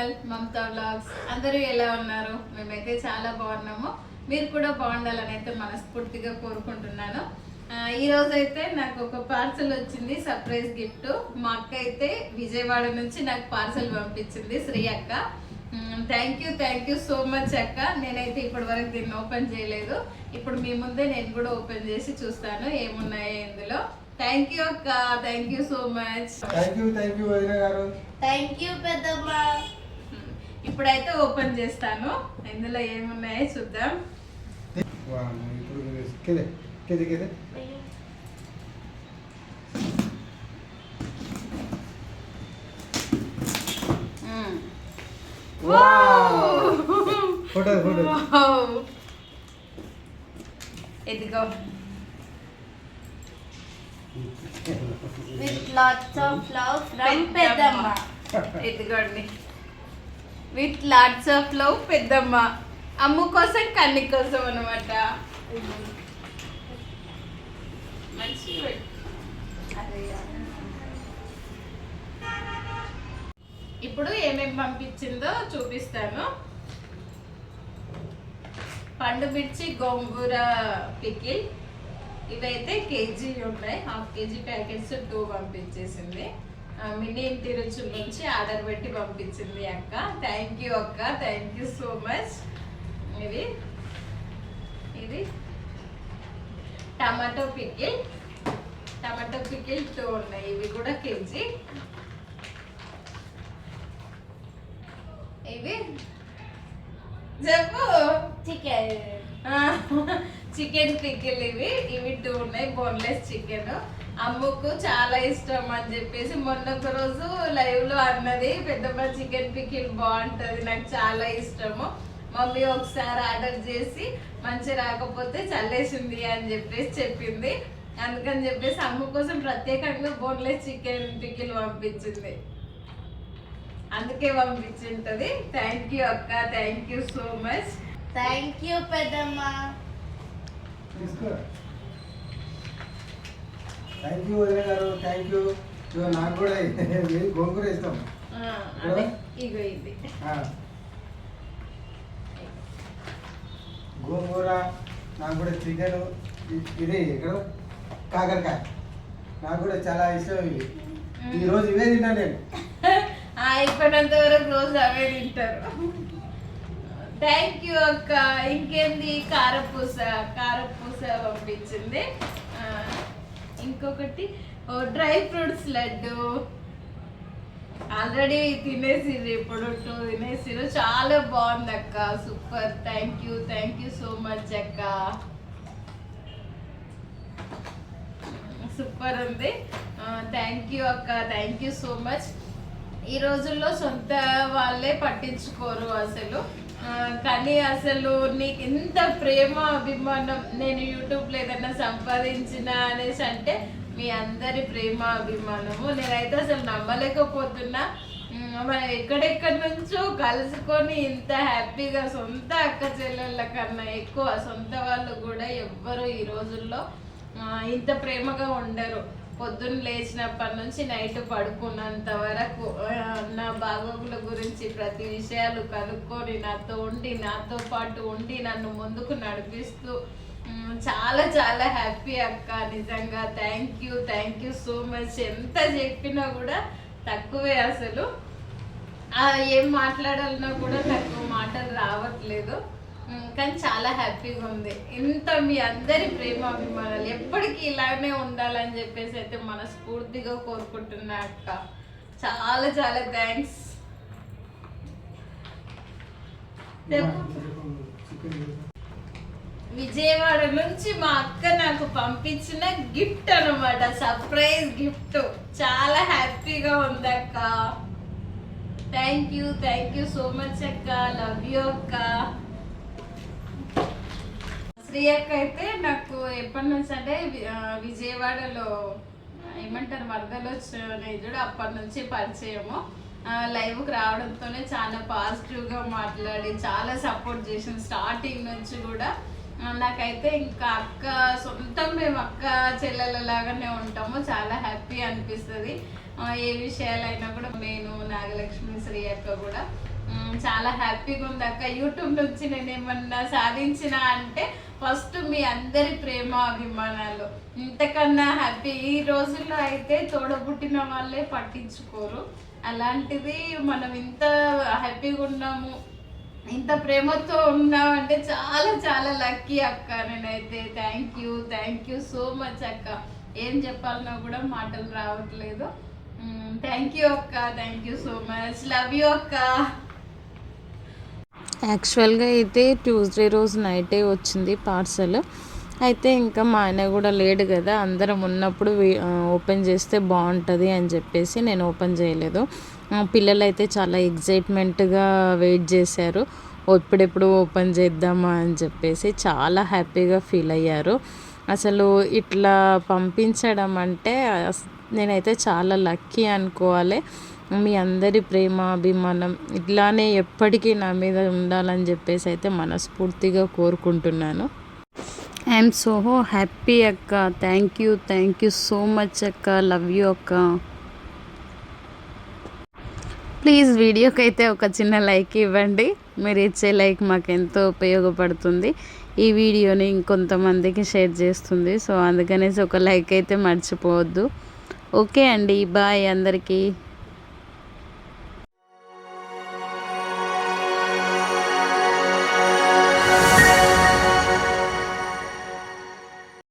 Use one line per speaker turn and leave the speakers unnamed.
Channel Mamata vlogs. అందరూ ఎలా ఉన్నారు? మేమైతే చాలా బాగున్నాము. మీరు కూడా బాగుండాలని అయితే మనస్ఫూర్తిగా కోరుకుంటున్నాను. ఈ రోజు అయితే నాకు ఒక పార్సల్ వచ్చింది, సర్ప్రైజ్ గిఫ్ట్. మా అక్క అయితే విజయవాడ నుంచి నాకు పార్సల్ పంపించింది, శ్రీ అక్క. థ్యాంక్ యూ సో మచ్ అక్క. నేనైతే ఇప్పటి వరకు దీన్ని ఓపెన్ చేయలేదు. ఇప్పుడు మీ ముందే నేను కూడా ఓపెన్ చేసి చూస్తాను ఏమున్నాయో ఇందులో. థ్యాంక్ యూ అక్క, thank you so much.
Thank you వదిన గారు.
థ్యాంక్ యూ పెద్దమ్మ.
ఇప్పుడైతే ఓపెన్ చేస్తాను, ఇందులో ఏమున్నాయో చూద్దాం.
ఇప్పుడు కిదే కిదే కిదే ఫోటో
ఇదిగో
with lots of love from పెద్దమ్మ.
ఇదిగోండి, విత్ లాట్స్ ఆఫ్ లవ్ పెద్దమ్మ. అమ్ము కోసం కన్ని కోసం అనమాట. ఇప్పుడు ఏమేమి పంపించిందో చూపిస్తాను. పండు మిర్చి గోంగూర పికిల్, ఇవైతే కేజీ ఉన్నాయి. Half KG packets 2 పంపించేసింది. మినీ ఇంటి రుచుల నుంచి ఆర్డర్ పెట్టి పంపించింది అక్క. థ్యాంక్ యూ అక్క, థ్యాంక్ యూ సో మచ్. ఇది టమాటో పికిల్ 2 ఉన్నాయి, ఇవి కూడా కేజీ. ఇవి చెప్పు, చికెన్ పికిల్. ఇవి 2 ఉన్నాయి, బోన్లెస్ చికెన్. అమ్ముకు చాలా ఇష్టం అని చెప్పేసి మొన్న ఒక రోజు లైవ్ లో అన్నది, పెద్దమ్మ చికెన్ పికిల్ బాగుంటది, నాకు చాలా ఇష్టము. మమ్మీ ఒకసారి ఆర్డర్ చేసి మంచి రాకపోతే చల్లేసింది అని చెప్పేసి చెప్పింది. అందుకని చెప్పేసి అమ్మ కోసం ప్రత్యేకంగా బోన్లెస్ చికెన్ పికిల్ పంపించింది, అందుకే పంపించింటది. థ్యాంక్ యూ అక్క, thank you so much.
Thank you పెద్దమ్మ.
థ్యాంక్ యూ వదిన గారు, థ్యాంక్ యూ. నాకు కూడా గోంగూర ఇస్తాం.
ఇగో ఇది
గోంగూర, నాకు కూడా చికెన్. ఇది ఇక్కడ కాకరకాయ, నాకు కూడా చాలా ఇష్టం. ఇవి ఈరోజు ఇవే తిన్నా నేను.
అయిపోయినంత వరకు రోజు అవే తింటారు. థ్యాంక్ యూ అక్క. ఇంకేంది, కారపూస పంపించింది. ఇంకొకటి డ్రై ఫ్రూట్స్ లడ్డు. ఆల్రెడీ తినేసిర్రు, ఇప్పుడు 2 తినేసిర్రు. చాలా బాగుంది అక్క, super. Thank you so much అక్క, సూపర్ ఉంది. థ్యాంక్ యూ అక్క, థ్యాంక్ యూ సో మచ్. ఈ రోజుల్లో సొంత వాళ్ళే పట్టించుకోరు అసలు. కానీ అసలు నీకు ఎంత ప్రేమ అభిమానం నేను యూట్యూబ్లో ఏదైనా సంపాదించిన అనేసి అంటే మీ అందరి ప్రేమ అభిమానము. నేనైతే అసలు నమ్మలేకపోతున్నా. మనం ఎక్కడెక్కడి నుంచో కలుసుకొని ఇంత హ్యాపీగా, సొంత అక్క చెల్లెళ్ళ కన్నా ఎక్కువ సొంత వాళ్ళు కూడా ఎవ్వరు ఈ రోజుల్లో ఇంత ప్రేమగా ఉండరు. పొద్దున్న లేచినప్పటి నుంచి నైట్ పడుకున్నంత వరకు నా బాగోగుల గురించి ప్రతి విషయాలు కనుక్కొని నాతో పాటు ఉండి నన్ను ముందుకు నడిపిస్తూ చాలా చాలా హ్యాపీ అక్క, నిజంగా. Thank you so much. ఎంత చెప్పినా కూడా తక్కువే అసలు. ఏం మాట్లాడాలన్నా కూడా నాకు మాటలు రావట్లేదు. కానీ చాలా హ్యాపీగా ఉంది. ఇంత మీ అందరి ప్రేమ అభిమానాలు ఎప్పటికీ ఇలానే ఉండాలని చెప్పేసి అయితే మనస్ఫూర్తిగా కోరుకుంటున్నా అక్క. చాలా చాలా థ్యాంక్స్. విజయవాడ నుంచి మా అక్క నాకు పంపించిన గిఫ్ట్ అన్నమాట, సర్ప్రైజ్ గిఫ్ట్. చాలా హ్యాపీగా ఉంది అక్క. థ్యాంక్ యూ సో మచ్ అక్క, లవ్ యూ అక్క. శ్రీ అక్క అయితే నాకు ఎప్పటి నుంచి అంటే విజయవాడలో ఏమంటారు వరదలు వచ్చినాయి చూడు, అప్పటి నుంచి పరిచయము. లైవ్కి రావడంతోనే చాలా పాజిటివ్గా మాట్లాడి చాలా సపోర్ట్ చేసింది స్టార్టింగ్ నుంచి కూడా. నాకైతే ఇంకా అక్క సొంతం, మేము అక్క చెల్లెలలాగానే ఉంటాము. చాలా హ్యాపీ అనిపిస్తుంది. ఏ విషయాలైనా కూడా నేను నాగలక్ష్మి శ్రీ అక్క కూడా చాలా హ్యాపీగా ఉంది అక్క. యూట్యూబ్ నుంచి నేను ఏమన్నా సాధించిన అంటే ఫస్ట్ మీ అందరి ప్రేమ అభిమానాలు. ఇంతకన్నా హ్యాపీ ఈ రోజుల్లో అయితే తోడబుట్టిన వాళ్ళే పట్టించుకోరు. అలాంటిది మనం ఇంత హ్యాపీగా ఉన్నాము, ఇంత ప్రేమతో ఉన్నామంటే చాలా చాలా లక్కీ అక్క. నేనైతే థ్యాంక్ యూ సో మచ్ అక్క. ఏం చెప్పాలన్నా కూడా మాటలు రావట్లేదు. థ్యాంక్ యూ అక్క, thank you so much, love you అక్క.
యాక్చువల్గా అయితే ట్యూస్డే రోజు నైటే వచ్చింది పార్సల్. అయితే ఇంకా మా ఆయన కూడా లేడు కదా, అందరం ఉన్నప్పుడు ఓపెన్ చేస్తే బాగుంటుంది అని చెప్పేసి నేను ఓపెన్ చేయలేదు. పిల్లలు అయితే చాలా ఎగ్జైట్మెంట్గా వెయిట్ చేశారు, ఎప్పుడెప్పుడు ఓపెన్ చేద్దామా అని చెప్పేసి చాలా హ్యాపీగా ఫీల్ అయ్యారు. అసలు ఇట్లా పంపించడం అంటే నేనైతే చాలా లక్కీ అనుకోవాలి. మీ అందరి ప్రేమ అభిమానం ఇట్లానే ఎప్పటికీ నా మీద ఉండాలని చెప్పేసి అయితే మనస్ఫూర్తిగా కోరుకుంటున్నాను. ఐఎమ్ సో హ్యాపీ అక్క. థ్యాంక్ యూ సో మచ్ అక్క. లవ్ యూ అక్క. ప్లీజ్ వీడియోకి అయితే ఒక చిన్న లైక్ ఇవ్వండి. మీరు ఇచ్చే లైక్ మాకు ఎంతో ఉపయోగపడుతుంది. ఈ వీడియోని ఇంకొంతమందికి షేర్ చేస్తుంది. సో అందుకనేసి ఒక లైక్ అయితే మర్చిపోవద్దు. ఓకే అండి, బాయ్ అందరికీ.